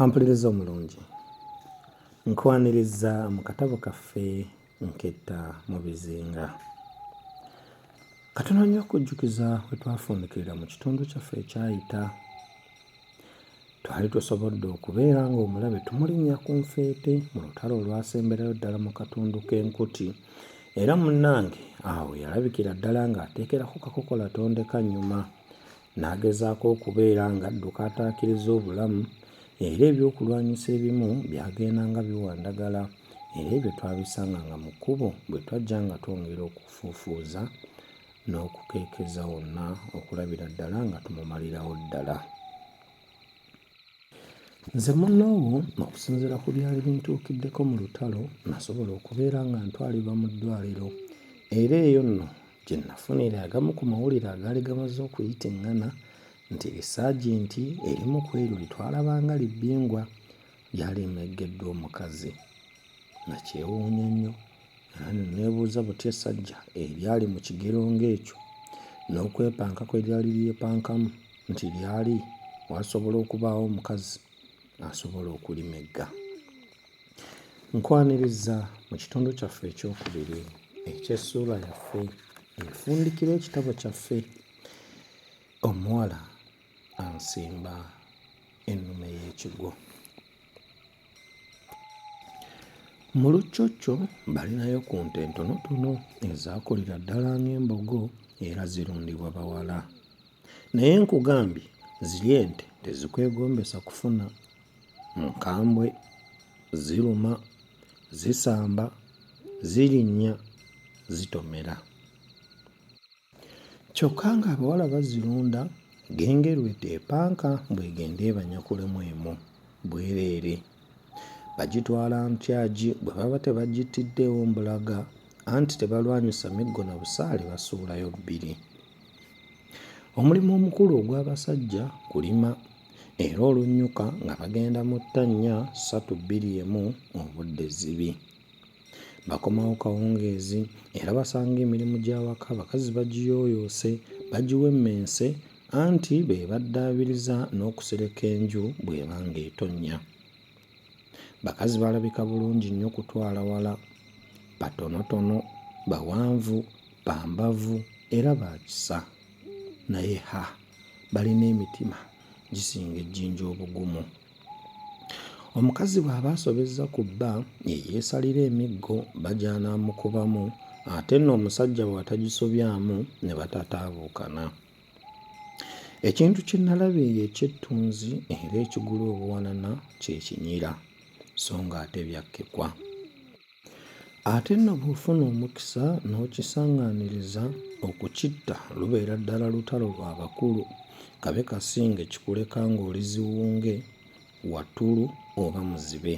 Ampuliriza omulungi, nkwaniriza mu katabo kaffe nketta mu bizinga. Katono nnyo okujjukiza we twafundikirira mu kitundu kyaffe ekyayita. Twali tusobodde okubeera ng'omulabe tumulinnya ku nfeete mu lutalo olwasemberayo ddala mu katundu k'enkuti, era munnange awo yalabikira ddala ng'ateekerako kakokola tondeka nnyuma, n'agezaako okubeera ng'adduka ataakiriza obulamu, era ebyokulwanyisa ebimu byagenda nga biwandagala, era ebyo twabisanga nga mu kkubo bwe twajja nga twongera okufuufuuza n'okukeekeza wonna okulabira ddala nga tumumalirawo ddala. Nze munnoowo okusinziira ku byali bintuukiddeko mu lutalo, nasobola okubeera nga ntwalibwa mu ddwaliro, era eyo nno gye nafunira agamu ku mawulire agaali gamaze okuyitiŋŋana nti lisaajenti erimu ku eryo litwalabanga libbingwa lyali limeggeddwa omukazi. Nakyewuunya nnyo era ne neebuuza buti essajja eryali mu kigero ng'ekyo n'okwepanka kwe lyali lyepankamu nti lyali wasobola okubaawo omukazi asobola okulimegga. Nkwaniriza mu kitundu kyaffe ekyokubiri eky'essuula yaffe efundikira ekitabo kyaffe, omuwala ansimba ennume y'ekigo. Mu luccocco balinayo ku nte entonotono ezaakulira ddala ng'embogo era zirundibwa bawala. Naye nkugambye ziri ente tezikwegombesa kufuna nkambwe, ziruma, zisamba, zirinnya, zitomera. Kyokka ng'abawala bazirunda gengerwedde epanka bw'egenda ebanyakulemu emu bwereere. Bagitwala ntyagi bwe baba tebagitiddeewo mbulaga, anti tebalwanyisa miggo na busaale basuulayo bbiri. Omulimu omukulu ogw'abasajja kulima, era olunnyuka nga bagenda mu ttannya 3-2-1 obudde zzibi. Bakomawo kawungeezi era basanga emirimu gy'awaka abakazi bagiyooyoose, bagiwemmense, anti be baddaabiriza n'okusereka enju bw'eba ng'etonnya. Bakazi balabika bulungi nnyo kutwala wala, batonotono, bawanvu, bambavu era baakisa. Naye balina emitima gisinga ejjinja obugumu. Omukazi bw'aba asobezza ku bba yeesalira emiggo bagy'anaamukubamu, ate nno omusajja bw'atagisobyamu ne batataabuukana. Ekintu kye nalaba eyo eky'ettunzi era ekigula obuwanana kye kinyira, so ng'ate byakkekwa. Ate nno bw'ofuna omukisa n'okisaŋŋaaniriza, okukitta lubeera ddala lutalo lwa bakulu, kabe kasinga ekikuleka ng'oli ziwunge, wattulu oba muzibe.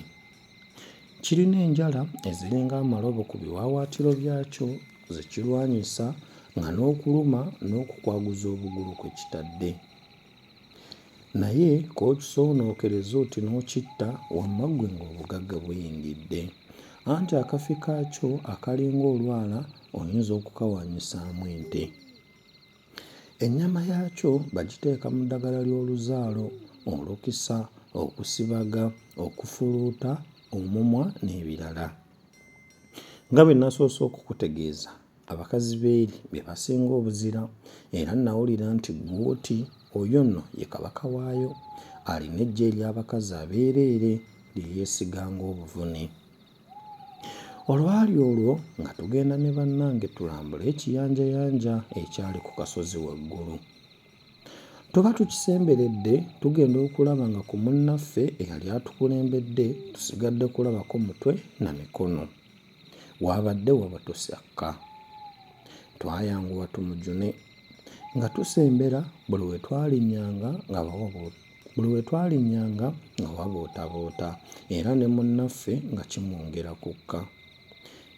Kirina enjala eziringa amalobo ku biwaawaatiro byakyo ze kirwanyisa, nga n'okuluma n'okukwaguza obugulu kwe kitadde. Naye k'okisoonookereza oti n'okitta, wamma ggwe ng'obugagga buyingidde, anti akafi kaakyo akalinga olwala oyinza okukawanyisaamu ente. Ennyama yaakyo bagiteeka mu ddagala ly'oluzaalo, olukisa, okusibaga, okufuluuta, omumwa n'ebirala. Nga bwe nasoose okukutegeeza, abakazi b'eri be basinga obuzira, era nawulira nti gw'oti oyo nno ye kabaka waayo, alina eggye ery'abakazi abeereere lye yeesiga ng'obuvune. Olwali olwo nga tugenda ne bannange tulambule ekiyanjayanja ekyali ku kasozi waggulu. Tuba tukisemberedde tugenda okulaba nga ku munnaffe eyali atukulembedde tusigadde kulabako mutwe na mikono. Waabadde wabatosakka. Twayanguwa tumujune nga tusembera buli we twalinnyanga nga wabootaboota, era ne munnaffe nga kimwongera kukka.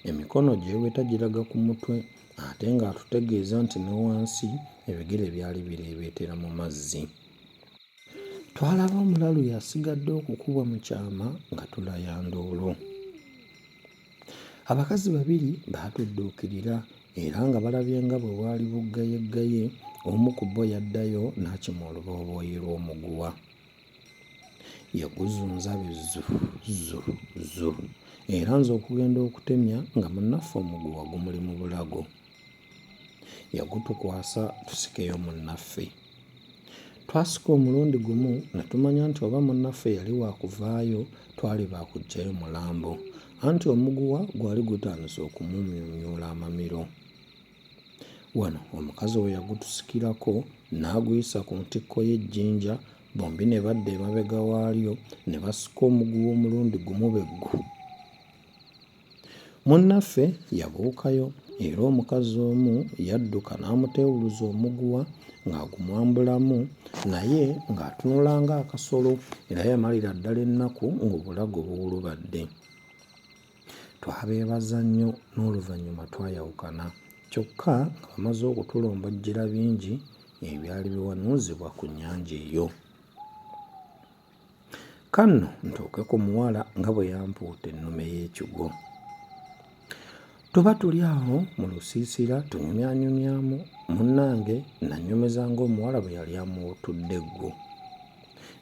Emikono gyeweta giraga ku mutwe, ate ng'atutegeeza nti ne wansi ebigere byali bireebeetera mu mazzi. Twalaba omulalu yasigadde okukubwa mu kyama nga tulaya ndoolo. Abakazi babiri baatudduukirira era nga balabye nga bwe bwali buggayeggaye, omu ku bo yaddayo n'akima olubooboyi lw'omuguwa. yaguzunza zu era nze okugenda okutemya nga munnaffe omuguwa gumuli mu bulago. Yagutukwasa tusikeyo munnaffe. Twasika omulundi gumu ne tumanya nti oba munnaffe yali waakuvaayo twali baakugyayo mulambo, anti omuguwa gwali gutandise okumumyumyula amamiro. Wano omukazi we yagutusikirako n'aguyisa ku ntikko y'ejjinja, bombi ne badda emabega waalyo ne basika omuguwa omulundi gumu beggu. Munnaffe yabuukayo era omukazi omu yadduka n'amuteewuluza omuguwa ng'agumwambulamu, naye ng'atunula ng'akasolo era yamalira ddala ennaku ng'obulago buwulubadde. Twabeebaza nnyo n'oluvannyuma twayawukana, kyokka nga bamaze okutulombojjera bingi ebyali biwanuuzibwa ku nnyanja eyo. Kanno ntuuke ku muwala nga bwe yampuuta ennume y'ekigo. Tuba tuli awo mu lusiisira tunyumyanyumyamu, munnange nanyumiza ng'omuwala bwe yali amuwutudde eggo.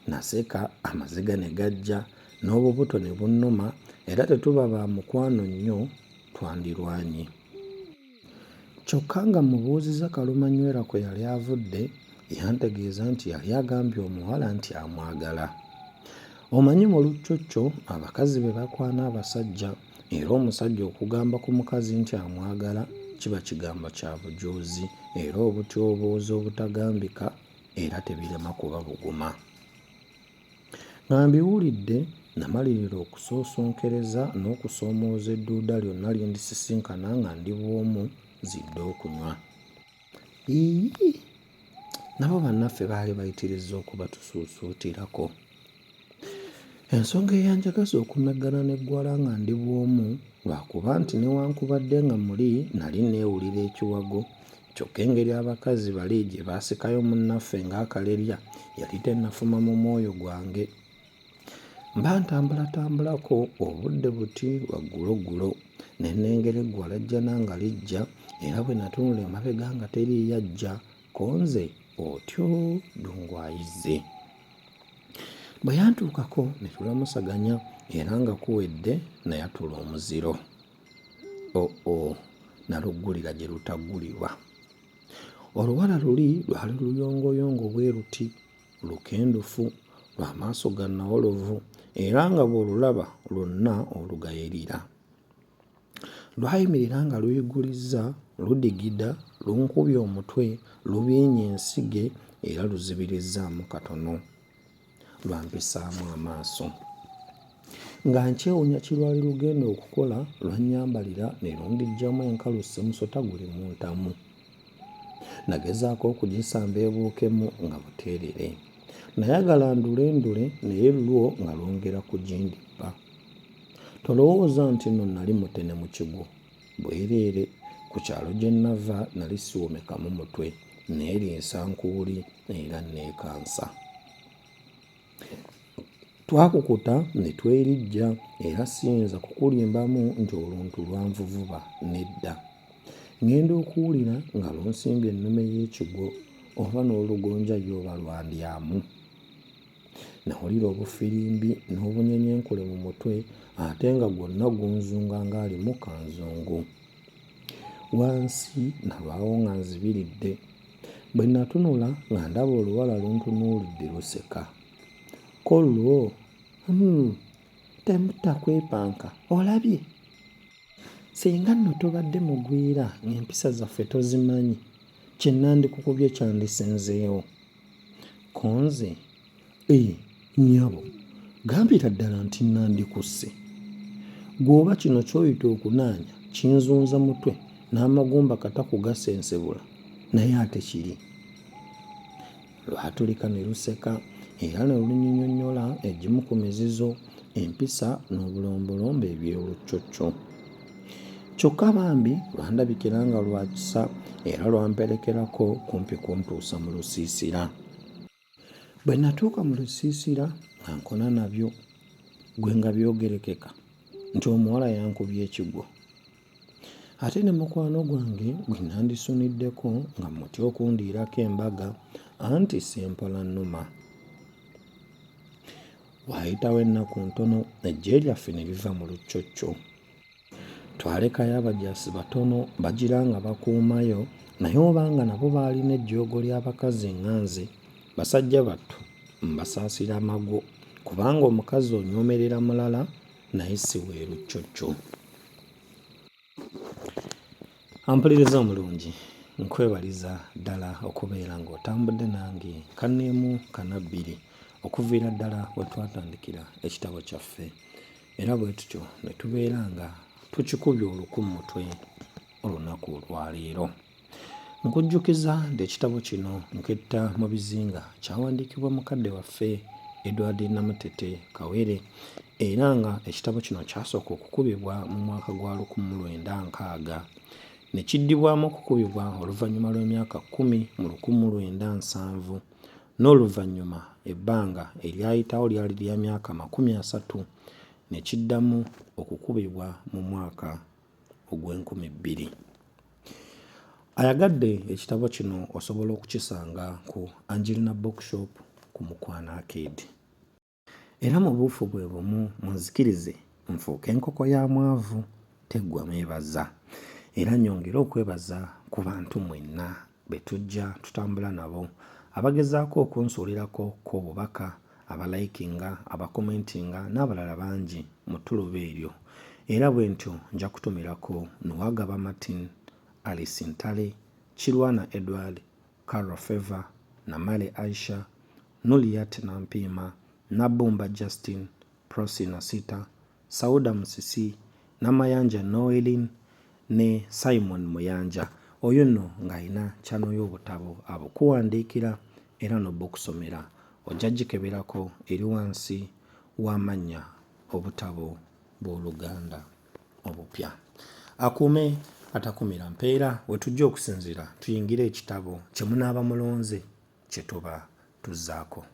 Naseka amaziga ne gajja n'obubuto ne bunnuma, era tetuba ba mukwano nnyo twandirwanye. Kyokka nga mubuuziza kalumanywera kwe yali avudde, yantegeeza nti yali agambye omuwala nti amwagala. Omanyi mu luccocco abakazi be bakwana abasajja, era omusajja okugamba ku mukazi nti amwagala kiba kigambo kya bujoozi era obutyoboozi obutagambika, era tebirema kuba buguma. Nga mbiwulidde namalirira okusoosonkereza n'okusoomooza edduuda lyonna lye ndisisinkana nga ndi bw'omu zidde okunywa. Nabo bannaffe baali bayitirizza okuba tusuusuutirako. Ensonga eyanjagaza okumeggana n'eggwala nga ndi bw'omu lwakuba nti newankubadde nga muli nali neewulira ekiwago, kyokka engeri abakazi bali gye baasikayo munnaffe ng'akalerya yali tennafuma mu mwoyo gwange. Mba ntambulatambulako obudde buti lwa ggulogulo ne nnengera eggwala jjana nga lijja, era bwe natunula emabega nga teriyajja, konze otyo dungwayizze. Bwe yantuukako ne tulamusaganya era nga kuwedde nayatula omuziro. Naluggulira gye lutaggulirwa. Oluwala luli lwali luyongoyongo bwe luti, lukendufu, lw'amaaso ga nawolovu, era nga bw'olulaba lwonna olugayirira. Lwayimirira nga luyigulizza, ludigida, lunkubye omutwe, lubiinye ensige era luzibirizzaamu katono. Lwampisaamu amaaso. Nga nkyewunya kye lwali lugenda okukola, lwannyambalira ne lundiggyamu enkalu ssemusota guli mu ntamu. Nagezaako okugisamba ebuukemu nga buteerere. Nayagala ndule naye lwo nga lwongera kugindippa. Tolowooza nti nno nali mutene mu kigo. Bwereere ku kyalo gye nava nali siwomekamu mutwe, neeriisa nkuuli era neekansa. Twakukuta ne twerijja era siyinza kukulimbamu nti oluntu lwanvuvuba, nedda. Ngenda okuwulira nga lunsimbye ennume y'ekigo oba n'olugonja y'oba lwandyamu. Nawulira obufirimbi n'obunyenyenkule mu mutwe ate nga gwonna gunzunga ng'alimu kanzungu. Wansi nalwawo nga nzibiridde. Bwe natunula nga ndaba oluwala luntunuulidde luseka. Ko lwo, temutakwepanka, olabye? Singa nno tobadde mugwira ng'empisa zaffe tozimanyi, kye nandikukubye kyandisenzeewo. Konze, nnyabo, gambira ddala nti nandikusse. Gw'oba kino ky'oyita okunaanya kinzunza mutwe n'amagumba kataku gasensebula, naye ate kiri. Lwatulika ne luseka era ne lunnyonnyola egimu ku mizizo, empisa n'obulombolombo eby'oluccocco. Kyokka bambi lwandabikira nga lwa kisa era lwamperekerako kumpi kuntuusa mu lusiisira. Bwe natuuka mu lusiisira nga nkona nabyo, gwe nga byogerekeka nti omuwala yankubye ekigwo. Ate ne mukwano gwange gwe nandisuniddeko nga mutya okundiirako embaga, anti simpola nnuma. Waayitawo ennaku ntono eggye lyaffe ne liva mu luccocco. Twalekayo abajaasi batono bagira nga bakuumayo, naye obanga nabo baalina ejjoogo ly'abakazi ŋŋanze, basajja battu mbasaasira mago, kubanga omukazi onyoomerera mulala naye si bwe luccocco. Ampuliriza omulungi, nkwebaliza ddala okubeera ng'otambudde nange kanneemu kannabbiri okuviira ddala we twatandikira ekitabo kyaffe, era bwe tutyo ne tubeera nga tukikubye oluku mu mutwe olunaku olwaleero. Nkujjukiza nti ekitabo kino Nketta mu bizinga kyawandiikibwa mukadde waffe Edward Namutete Kawere, era nga ekitabo kino kyasooka okukubibwa mu mwaka gwa 1960 ne kiddibwamu okukubibwa oluvannyuma lw'emyaka 10 mu 1970, n'oluvannyuma ebbanga eryayitawo lyali lya myaka 30 ne kiddamu okukubibwa mu mwaka ogw'2000. Ayagadde ekitabo kino osobola okukisanga ku Angelina Bookshop ku Mukwana Arcade. Era mu buufu bwe bumu munzikirize nfuuka enkoko ya mwavu teggwa meebaza, era nyongera okwebaza ku bantu mwenna be tujja tutambula nabo abagezaako okunsuulirako obubaka, abalayikinga, abakomentinga n'abalala bangi mu ttuluba eryo. Era bwe ntyo nja kutumirako Nuwagaba Martin, Alice Ntale, Kirwana Edward, Carol Favor, Namale Aisha, Nuliat Nampiima, Nabumba Justin, Prosi Nasita, Sauda Musisi, Namayanja Noelin ne Simon Muyanja. Oyo nno ng'alina channel y'obutabo abukuwandiikira era n'obukusomera. Ojja gikeberako eri wansi w'amannya obutabo bw'Oluganda obupya. Akuume atakumira mpeera, we tujja okusinzira tuyingire ekitabo kye munaaba mulonze kye tuba tuzzaako.